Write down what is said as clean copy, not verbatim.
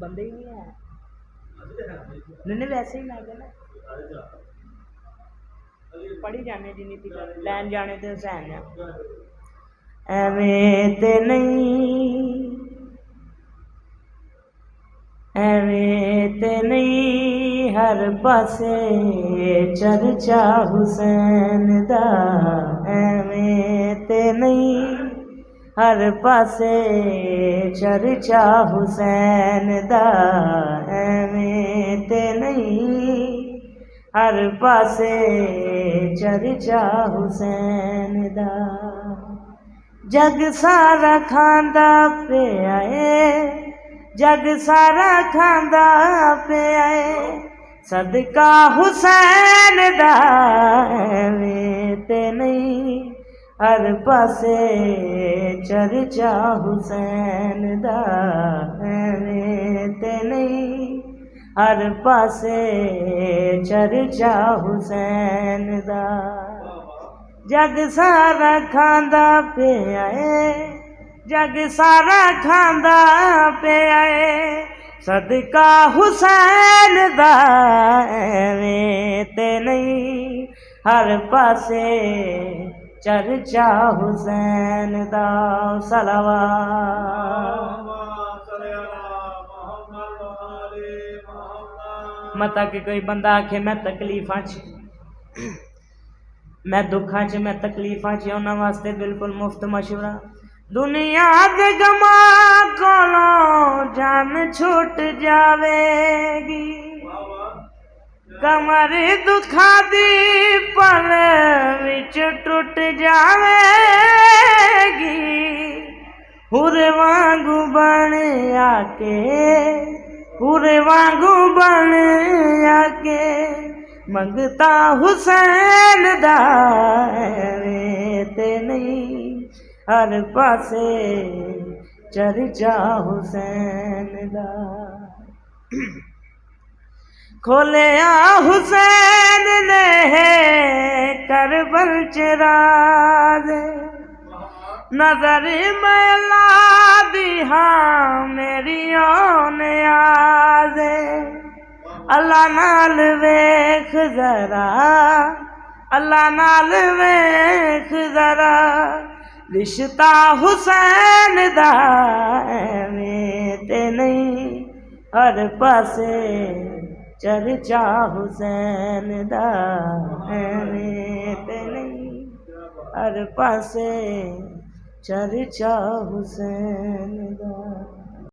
बंदे ही नहीं है नहीं वैसे ही मैं कहना पढ़ी जाने जिन्नी लैन जाने तो हुसैन है एवें ते नहीं हर पासे चर्चा हुसैन दा एवें ते नहीं हर पासे चर्चा हुसैन दा एवें ते नहीं हर पासे चर्चा हुसैन दा जग सारा खांदा पे आए जग सारा खांदा पे आए सदका हुसैन दा एवें ते नहीं हर पासे चर्चा हुसैन दा एवें ते नहीं हर पासे चर्चा हुसैन दा जग सारा खांदा पे आए जग सारा खांदा पे आए सदका हुसैन दा एवें ते नहीं हर पासे चर्चा हुसैन दा मता कि कोई बंदा आखे मैं तकलीफां च मैं दुखां च मैं तकलीफां च उन्हां वास्ते बिल्कुल मुफ्त मशवरा दुनिया दे गमा कोलों जान छूट जावेगी कमर दुखा दी पल विच टूट जावेगी हुर वांगू बन आके हुर वांगू बन आके मंगता हुसैन दा एवें ते नहीं हर पासे चर्चा हुसैन दा खोलिया हुसैन ने करबल च राज नजर मैला दी हाँ मेरी नियाज अल्लाह नाल वेख जरा अल्लाह नाल वेख जरा रिश्ता हुसैन दा एवें ते नहीं हर पासे चर्चा हुसैन दा एवें ते नहीं हर पासे चर्चा हुसैन दा।